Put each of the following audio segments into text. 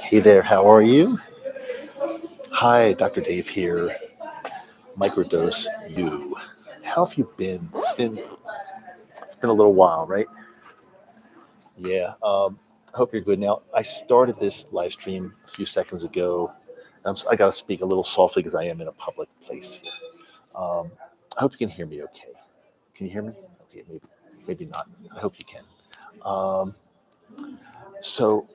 Hey there, how are you? Hi, Dr. Dave here. Microdose you. How have you been? It's been a little while, right? Yeah. I hope you're good. Now, I started this live stream a few seconds ago. I got to speak a little softly because I am in a public place here. I hope you can hear me okay. Can you hear me? Okay, maybe not. I hope you can. Um, so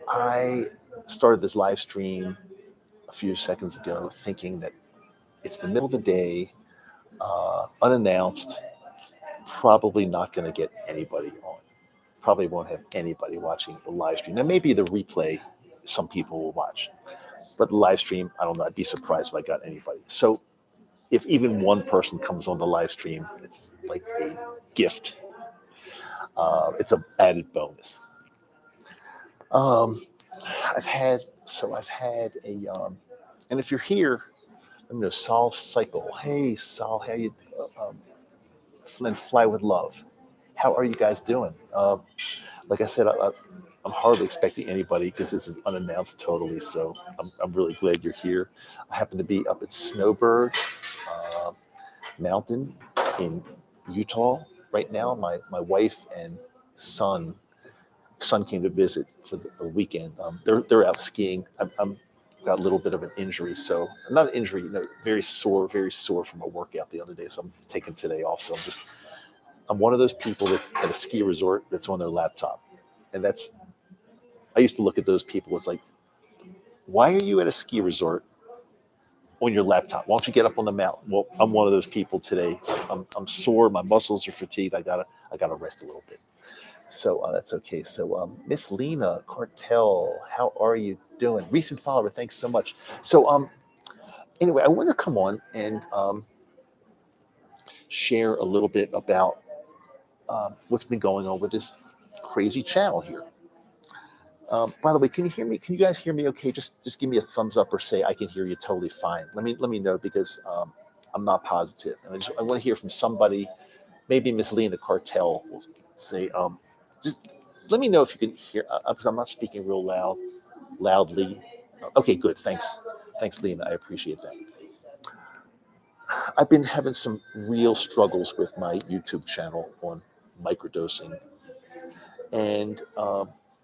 I started this live stream a few seconds ago, thinking that it's the middle of the day, unannounced, probably not going to get anybody on. Probably won't have anybody watching the live stream. Now, maybe the replay, some people will watch, but the live stream, I don't know. I'd be surprised if I got anybody. So, if even one person comes on the live stream, it's like a gift. It's an added bonus. Um, I've had a, and if you're here, let me know. Sol Cycle. Hey, Sol, how you? And Fly with Love. How are you guys doing? Like I said, I'm hardly expecting anybody because this is unannounced totally. So I'm really glad you're here. I happen to be up at Snowbird uh, Mountain in Utah right now. My wife and son son came to visit for the weekend. They're out skiing. I'm got a little bit of an injury, so not an injury, very sore from a workout the other day. So I'm taking today off. So I'm one of those people that's at a ski resort that's on their laptop, and that's I used to look at those people. It's like, why are you at a ski resort on your laptop? Why don't you get up on the mountain? Well, I'm one of those people today. I'm sore. My muscles are fatigued. I gotta rest a little bit. So that's okay. So Miss Lena Cartel, how are you doing? Recent follower, thanks so much. So anyway, I want to come on and share a little bit about what's been going on with this crazy channel here. By the way, can you hear me? Can you guys hear me? Okay, just give me a thumbs up or say I can hear you totally fine. Let me know because I'm not positive, and I want to hear from somebody. Maybe Miss Lena Cartel will say, just let me know if you can hear because I'm not speaking real loudly. Okay, good. Thanks, Lena. I appreciate that. I've been having some real struggles with my YouTube channel on microdosing, and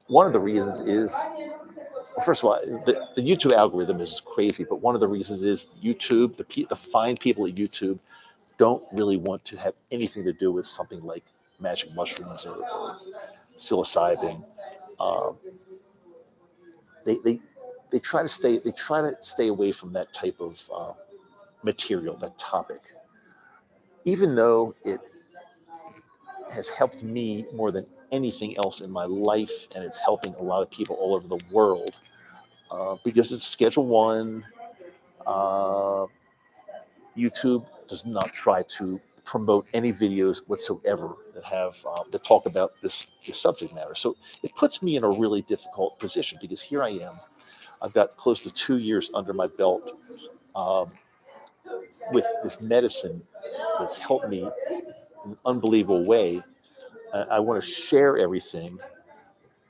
one of the reasons is, well, first of all, the YouTube algorithm is crazy, but one of the reasons is YouTube, the fine people at YouTube don't really want to have anything to do with something like magic mushrooms or psilocybin. Um, they, they they try to stay away from that type of material, that topic, even though it has helped me more than anything else in my life, and it's helping a lot of people all over the world because it's Schedule One. Uh, YouTube does not try to promote any videos whatsoever that talk about this subject matter. So it puts me in a really difficult position because here I am. I've got close to 2 years under my belt um, with this medicine that's helped me in an unbelievable way. I want to share everything,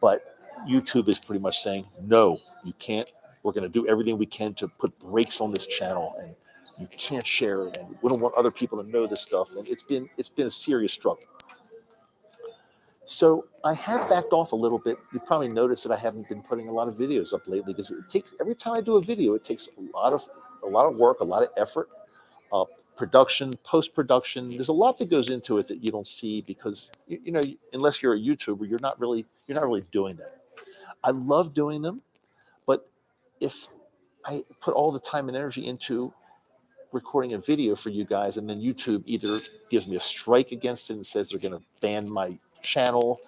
but YouTube is pretty much saying, no, you can't. We're going to do everything we can to put brakes on this channel, and you can't share it, and we don't want other people to know this stuff. And it's been a serious struggle. So I have backed off a little bit. You probably noticed that I haven't been putting a lot of videos up lately because it takes every time I do a video, it takes a lot of work, a lot of effort, uh, production, post production. There's a lot that goes into it that you don't see because unless you're a YouTuber, you're not really doing that. I love doing them, but if I put all the time and energy into recording a video for you guys, and then YouTube either gives me a strike against it and says they're going to ban my channel,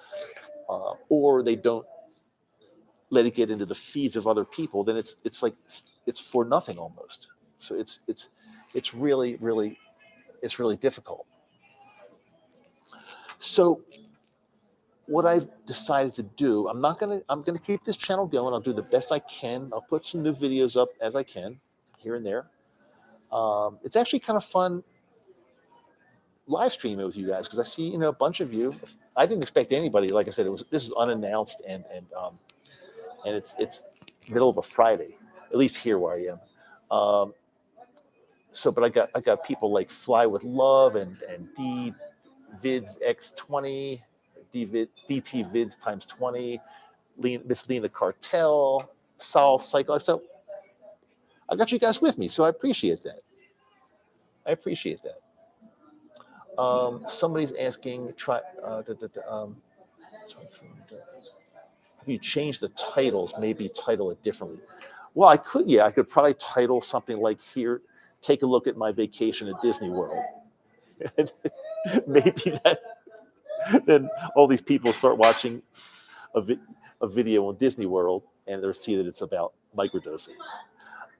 or they don't let it get into the feeds of other people, then it's like it's for nothing almost. So it's really difficult. So what I've decided to do, I'm gonna keep this channel going. I'll do the best I can. I'll put some new videos up as I can here and there. It's actually kind of fun live stream it with you guys because I see a bunch of you. I didn't expect anybody. Like I said, this is unannounced and it's middle of a Friday, at least here where I am. But I got people like Fly with Love and D Vids X20, DT Vids times 20, Miss Lena Cartel, Sol Cycle. So I got you guys with me, so I appreciate that. Somebody's asking, if you change the titles, maybe title it differently. Well, I could, yeah, I could probably title something like here, take a look at my vacation at Disney World. Maybe that, then all these people start watching a video on Disney World and they'll see that it's about microdosing.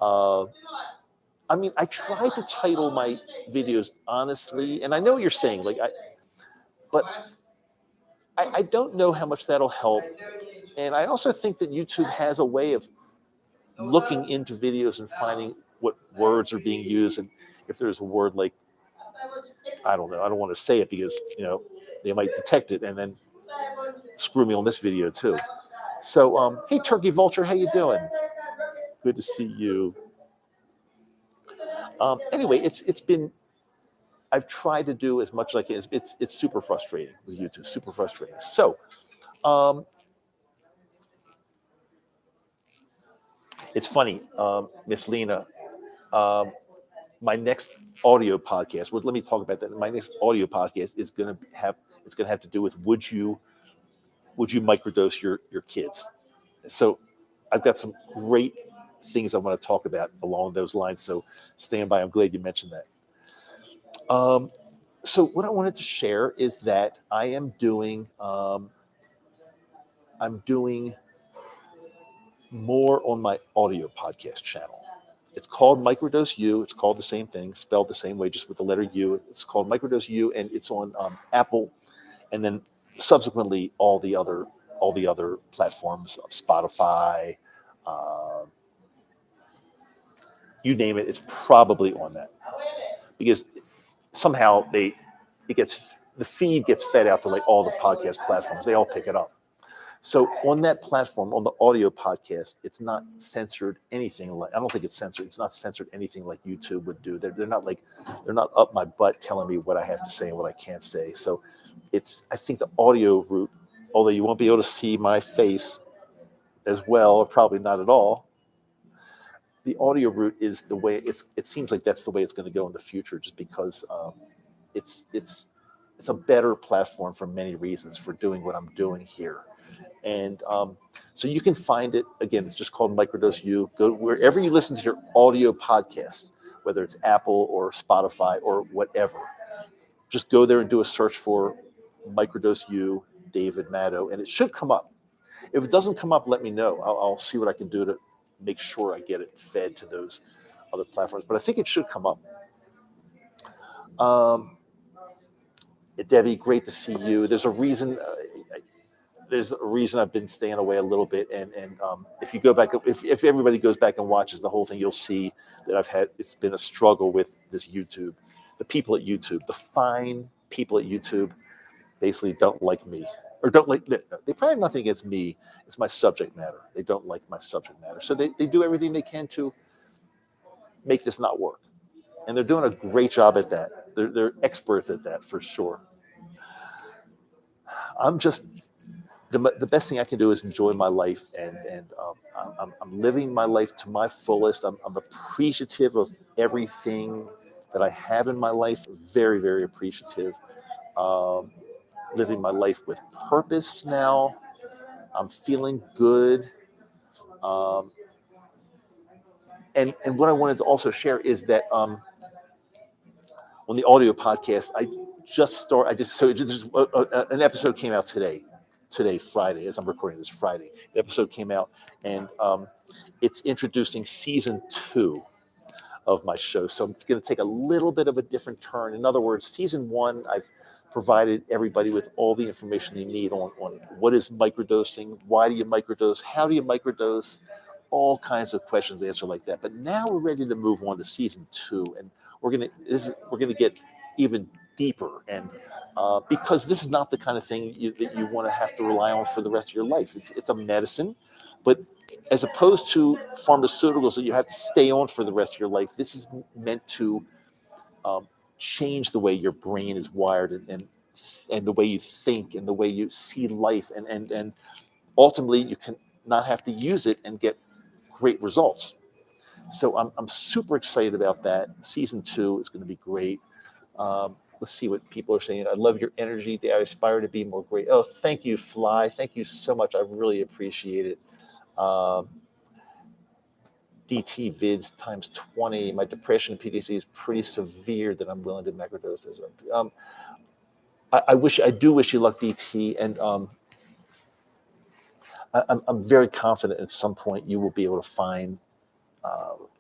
I mean, I try to title my videos honestly, and I know what you're saying, but I don't know how much that'll help. And I also think that YouTube has a way of looking into videos and finding what words are being used. And if there's a word like, I don't know, I don't want to say it because, they might detect it and then screw me on this video too. So, hey, Turkey Vulture, how you doing? Good to see you. Anyway, it's been, I've tried to do as much as I can. It's super frustrating with YouTube, super frustrating. So, it's funny, Miss Lena, my next audio podcast. Well, let me talk about that. My next audio podcast is going to have to do with would you microdose your kids? So, I've got some great things I want to talk about along those lines. So, stand by. I'm glad you mentioned that. So, what I wanted to share is that I am doing. I'm doing more on my audio podcast channel. It's called Microdose U. It's called the same thing, spelled the same way, just with the letter U. It's called Microdose U, and it's on Apple, and then subsequently all the other platforms of Spotify. You name it, it's probably on that because somehow the feed gets fed out to like all the podcast platforms. They all pick it up. So on that platform, on the audio podcast, it's not censored anything like, I don't think it's censored. It's not censored anything like YouTube would do. They're not up my butt telling me what I have to say and what I can't say. So I think the audio route, although you won't be able to see my face as well, or probably not at all, the audio route is the way it seems like that's the way it's going to go in the future, just because it's a better platform for many reasons for doing what I'm doing here. And so you can find it, again, it's just called Microdose U. Go wherever you listen to your audio podcasts, whether it's Apple or Spotify or whatever. Just go there and do a search for Microdose U, David Maddow, and it should come up. If it doesn't come up, let me know. I'll see what I can do to make sure I get it fed to those other platforms. But I think it should come up. Debbie, great to see you. There's a reason I've been staying away a little bit, and if you go back, if everybody goes back and watches the whole thing, you'll see that it's been a struggle with this YouTube. The people at YouTube, the fine people at YouTube, basically don't like me, or don't like. They probably have nothing against me. It's my subject matter. They don't like my subject matter, so they do everything they can to make this not work, and they're doing a great job at that. They're experts at that for sure. I'm just. The best thing I can do is enjoy my life, and I'm living my life to my fullest. I'm appreciative of everything that I have in my life. Very, very appreciative. Living my life with purpose now. I'm feeling good. And what I wanted to also share is that on the audio podcast, an episode came out today, Friday, as I'm recording this Friday. The episode came out, and it's introducing season 2 of my show. So I'm going to take a little bit of a different turn. In other words, season 1, I've provided everybody with all the information they need on what is microdosing, why do you microdose, how do you microdose, all kinds of questions answered like that. But now we're ready to move on to season 2, and we're going to get even deeper, and because this is not the kind of thing that you want to have to rely on for the rest of your life. It's a medicine, but as opposed to pharmaceuticals that you have to stay on for the rest of your life, this is meant to um, change the way your brain is wired, and the way you think and the way you see life, and ultimately you can not have to use it and get great results. So I'm super excited about that. Season 2 is going to be great. Let's see what people are saying. I love your energy. I aspire to be more great. Oh, thank you, Fly. Thank you so much. I really appreciate it. Um, DT vids times 20. My depression and PTSD is pretty severe that I'm willing to microdose this. I do wish you luck, DT, and I'm very confident at some point you will be able to find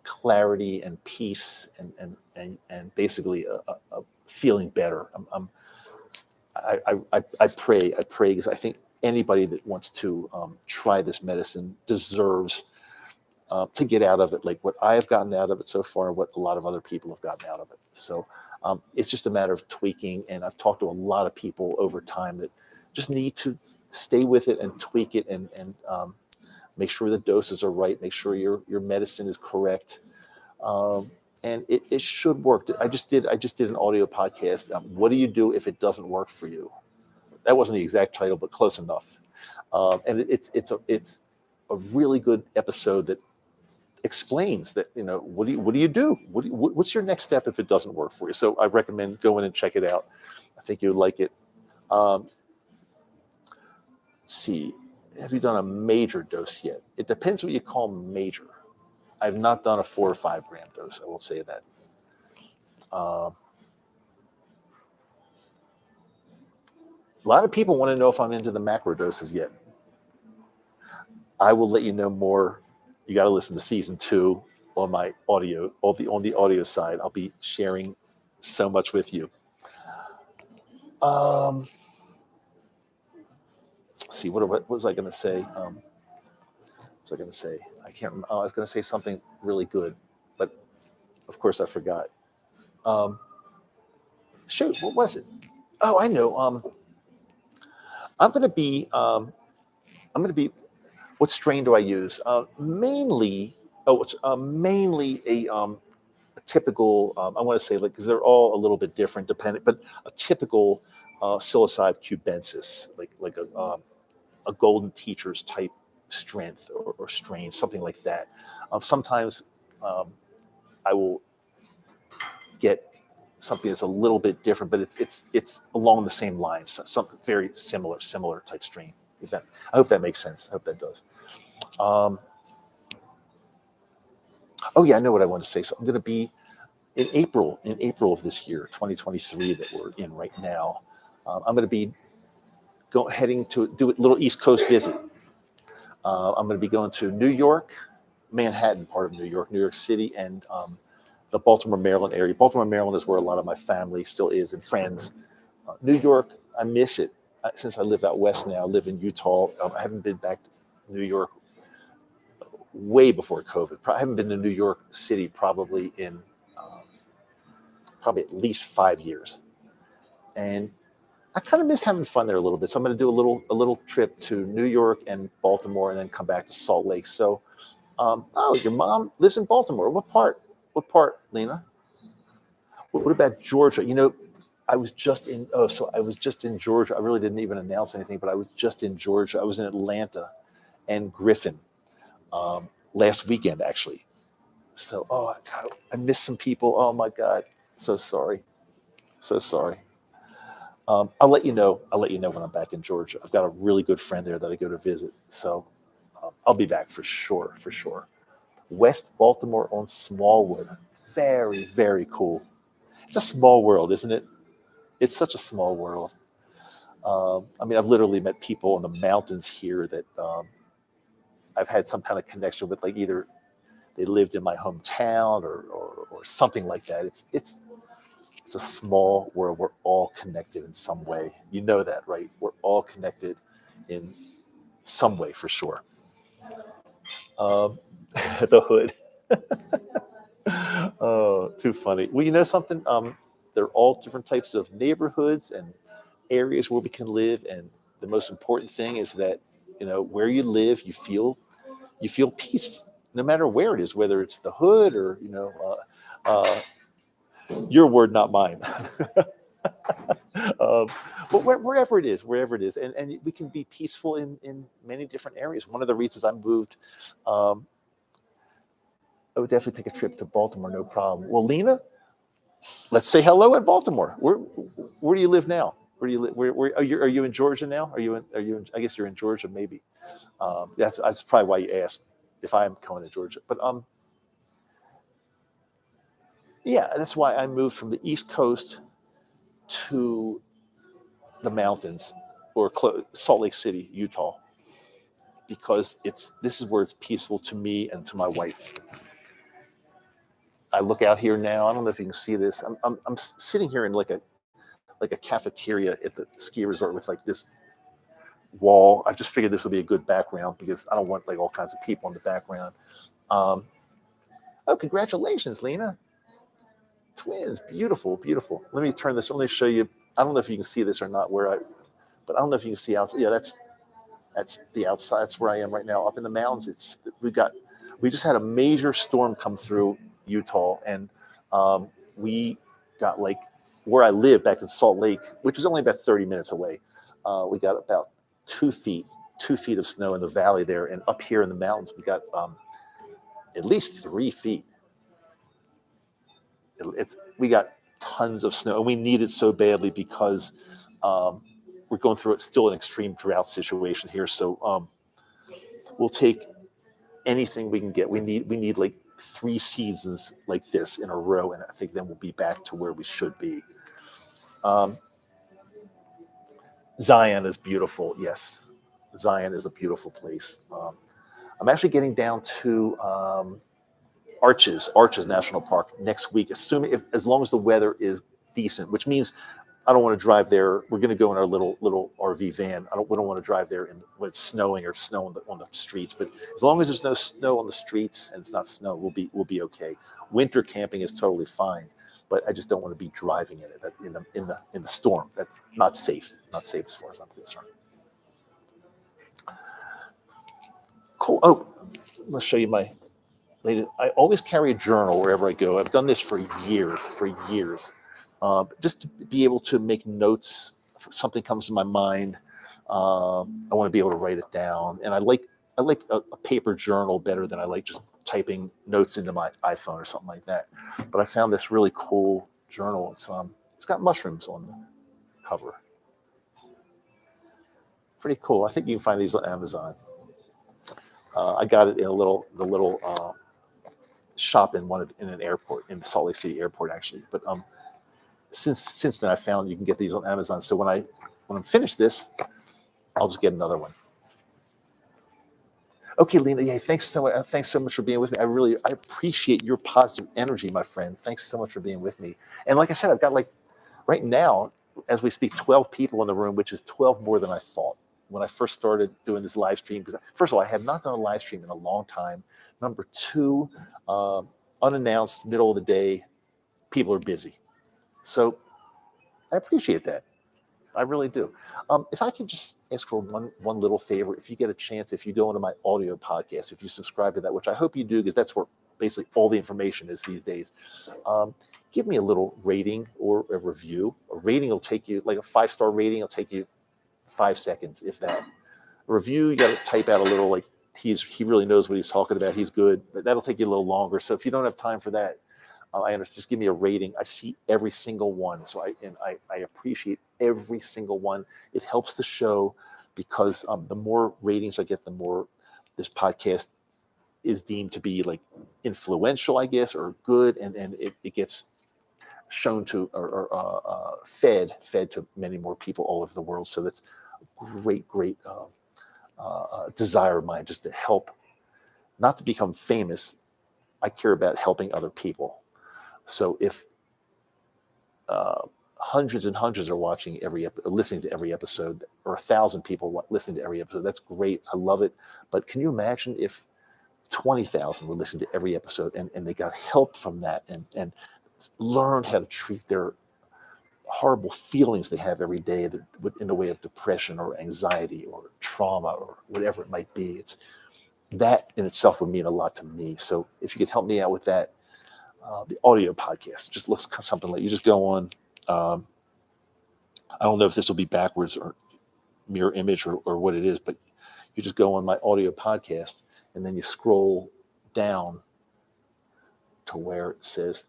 clarity and peace, and basically a feeling better. I pray because I think anybody that wants to try this medicine deserves to get out of it like what I have gotten out of it so far, and what a lot of other people have gotten out of it. So it's just a matter of tweaking, and I've talked to a lot of people over time that just need to stay with it and tweak it, and make sure the doses are right, make sure your medicine is correct, and it should work. I just did an audio podcast. What do you do if it doesn't work for you? That wasn't the exact title, but close enough. And it's a really good episode that explains that, what do you do? What's your next step if it doesn't work for you? So I recommend going and check it out. I think you'd like it. Let's see, have you done a major dose yet? It depends what you call major. I've not done a 4 or 5 gram dose. I will say that. A lot of people want to know if I'm into the macro doses yet. I will let you know more. You got to listen to season 2 on my audio, on the audio side. I'll be sharing so much with you. Let's see, what was I going to say? I going to say? I can't remember. I was going to say something really good, but of course I forgot. Shoot, what was it? Oh, I know. I'm going to be. What strain do I use? Mainly. Oh, it's mainly a typical. I want to say, like, because they're all a little bit different, depending, but a typical psilocybe cubensis, like a golden teacher's type strength or strain, something like that. Sometimes I will get something that's a little bit different, but it's along the same lines, something very similar type strain. I hope that makes sense. I hope that does. Oh yeah, I know what I want to say. So I'm going to be in April of this year, 2023, that we're in right now. I'm going to be heading to do a little East Coast visit. I'm going to be going to New York, Manhattan, part of New York City, and the Baltimore, Maryland area. Baltimore, Maryland is where a lot of my family still is, and friends. New York, I miss it. Since I live out west now, I live in Utah. I haven't been back to New York way before COVID. I haven't been to New York City probably in probably at least 5 years, and I kind of miss having fun there a little bit. So I'm going to do a little trip to New York and Baltimore, and then come back to Salt Lake. So, oh, your mom lives in Baltimore. What part? What part, Lena? What about Georgia? I was just in. Oh, so I was just in Georgia. I really didn't even announce anything, but I was just in Georgia. I was in Atlanta and Griffin last weekend, actually. So, oh, I missed some people. Oh my God, so sorry, so sorry. I'll let you know. I'll let you know when I'm back in Georgia. I've got a really good friend there that I go to visit, so I'll be back for sure. For sure. West Baltimore on Smallwood. Very, very cool. It's a small world, isn't it? It's such a small world. I mean, I've literally met people in the mountains here that I've had some kind of connection with, like either they lived in my hometown or something like that. It's a small world. We're all connected in some way. You know that, right? We're all connected in some way, for sure. The hood. Oh, too funny. Well, you know something? they're all different types of neighborhoods and areas where we can live. And the most important thing is that, where you live, you feel peace, no matter where it is, whether it's the hood or, your word, not mine. um, but wherever it is, and we can be peaceful in many different areas. One of the reasons I moved, um, I would definitely take a trip to Baltimore, no problem. Well, Lena, let's say hello in Baltimore. Where do you live now? Where do you live? Where are you in Georgia now? I guess you're in Georgia, maybe. That's probably why you asked if I'm coming to Georgia. But yeah, that's why I moved from the East Coast to the mountains, or Salt Lake City, Utah, because this is where it's peaceful to me and to my wife. I look out here now. I don't know if you can see this. I'm sitting here in like a cafeteria at the ski resort with like this wall. I just figured this would be a good background because I don't want like all kinds of people in the background. Oh, congratulations, Lena. Twins, beautiful, beautiful. Let me turn this. Let me show you. I don't know if you can see this or not. But I don't know if you can see outside. Yeah, that's the outside. That's where I am right now, up in the mountains. We just had a major storm come through Utah, and we got like where I live back in Salt Lake, which is only about 30 minutes away. We got about 2 feet of snow in the valley there, and up here in the mountains, we got at least 3 feet. We got tons of snow, and we need it so badly because we're going through still an extreme drought situation here. So we'll take anything we can get. We need like 3 seasons like this in a row, and I think then we'll be back to where we should be. Zion is beautiful. Yes, Zion is a beautiful place. I'm actually getting down to Arches National Park next week, as long as the weather is decent, which means I don't want to drive there. We're going to go in our little RV van. We don't want to drive there when it's snowing or snow on the streets. But as long as there's no snow on the streets and it's not snow, we'll be okay. Winter camping is totally fine, but I just don't want to be driving in the storm. That's not safe. Not safe as far as I'm concerned. Cool. Oh, I'm going to show you my latest. I always carry a journal wherever I go. I've done this for years. Just to be able to make notes if something comes to my mind. I want to be able to write it down, and I like a paper journal better than I like just typing notes into my iPhone or something like that. But I found this really cool journal. It's got mushrooms on the cover. Pretty cool. I think you can find these on Amazon. I got it in the little shop in an airport, in Salt Lake City Airport, actually. But since then, I found you can get these on Amazon. So when I'm finished this, I'll just get another one. Okay, Lena. Yeah, thanks so much for being with me. I appreciate your positive energy, my friend. Thanks so much for being with me. And like I said, I've got like right now, as we speak, 12 people in the room, which is 12 more than I thought when I first started doing this live stream. Because first of all, I have not done a live stream in a long time. Number two, unannounced, middle of the day, people are busy. So I appreciate that. I really do. If I can just ask for one little favor, if you get a chance, if you go into my audio podcast, if you subscribe to that, which I hope you do, because that's where basically all the information is these days, give me a little rating or a review. A rating will take you, like a 5-star rating will take you 5 seconds, if that. A review, you got to type out a little, like he really knows what he's talking about. He's good, but that'll take you a little longer. So if you don't have time for that, I understand. Just give me a rating. I see every single one, so I appreciate every single one. It helps the show because the more ratings I get, the more this podcast is deemed to be like influential, I guess, or good, and it gets shown to or fed to many more people all over the world. So that's a great desire of mine, just to help, not to become famous. I care about helping other people. So if hundreds and hundreds are watching listening to every episode, or 1,000 people listening to every episode, that's great. I love it. But can you imagine if 20,000 would listen to every episode and they got help from that and learned how to treat their horrible feelings they have every day in the way of depression or anxiety or trauma or whatever it might be. It's that in itself would mean a lot to me. So if you could help me out with that, the audio podcast just looks something like you just go on. I don't know if this will be backwards or mirror image or what it is, but you just go on my audio podcast and then you scroll down to where it says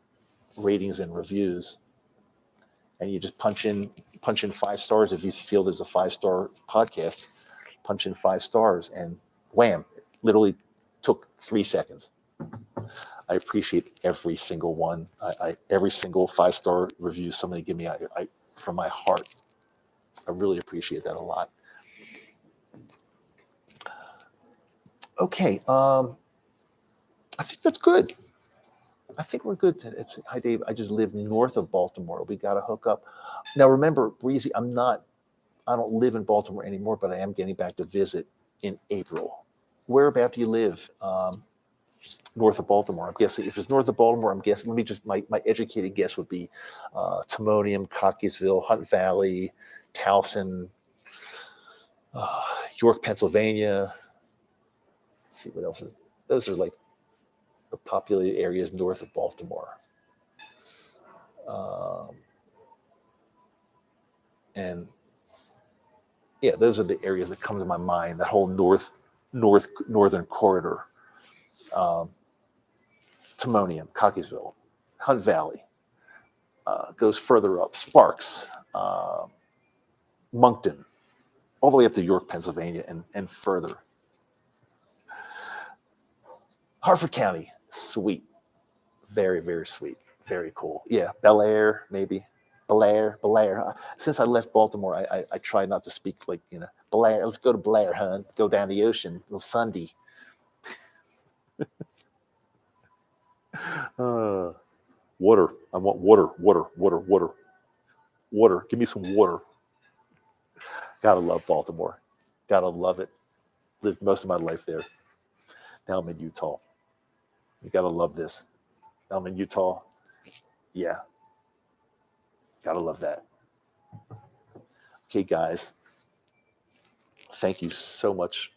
ratings and reviews, and you just punch in 5 stars if you feel there's a 5-star podcast. Punch in 5 stars, and wham! It literally took 3 seconds. I appreciate every single one. Every single 5-star review somebody give me, from my heart. I really appreciate that a lot. Okay, I think that's good. I think we're good. Hi, Dave. I just live north of Baltimore. We got to hook up. Now, remember, Breezy, I don't live in Baltimore anymore, but I am getting back to visit in April. Whereabout do you live? North of Baltimore. I'm guessing if it's north of Baltimore, I'm guessing, let me just, my educated guess would be Timonium, Cockeysville, Hunt Valley, Towson, York, Pennsylvania. Let's see what else. Those are like the populated areas north of Baltimore. And yeah, those are the areas that come to my mind, that whole northern corridor. Timonium, Cockeysville, Hunt Valley, goes further up, Sparks, Moncton, all the way up to York, Pennsylvania, and further. Harford County, sweet. Very, very sweet. Very cool. Yeah, Bel Air, maybe. Bel Air. Since I left Baltimore, I try not to speak like, Bel Air. Let's go to Bel Air, hun. Go down the ocean. Little Sunday. Water. I want water. Water. Give me some water. Gotta love Baltimore. Gotta love it. Lived most of my life there. Now I'm in Utah. You gotta love this. Now I'm in Utah. Yeah. Gotta love that. Okay, guys. Thank you so much,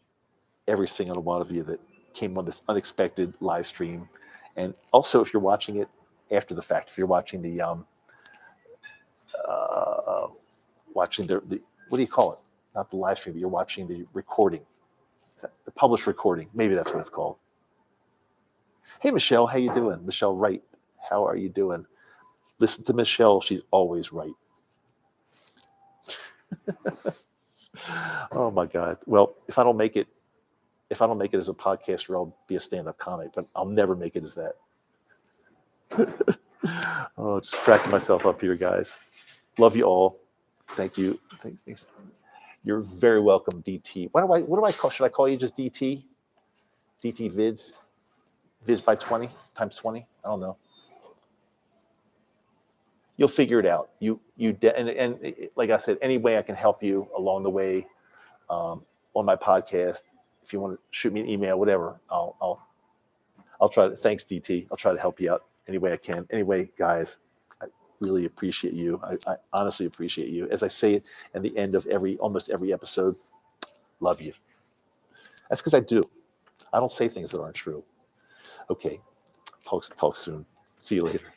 every single one of you that came on this unexpected live stream. And also, if you're watching it after the fact, if you're watching the what do you call it? Not the live stream, but you're watching the recording, the published recording. Maybe that's what it's called. Hey, Michelle, how you doing? Michelle Wright, how are you doing? Listen to Michelle; she's always right. Oh my God! Well, if I don't make it as a podcaster, I'll be a stand-up comic, but I'll never make it as that. Oh, just cracking myself up here, guys. Love you all. Thank you. Thanks. You're very welcome, DT. What do I call? Should I call you just DT? DT Vids? Vids by 20 times 20? I don't know. You'll figure it out. And like I said, any way I can help you along the way on my podcast. If you want to shoot me an email, whatever, I'll try to. Thanks, DT. I'll try to help you out any way I can. Anyway, guys, I really appreciate you. I honestly appreciate you. As I say it at the end of almost every episode, love you. That's because I do. I don't say things that aren't true. Okay, talk soon. See you later.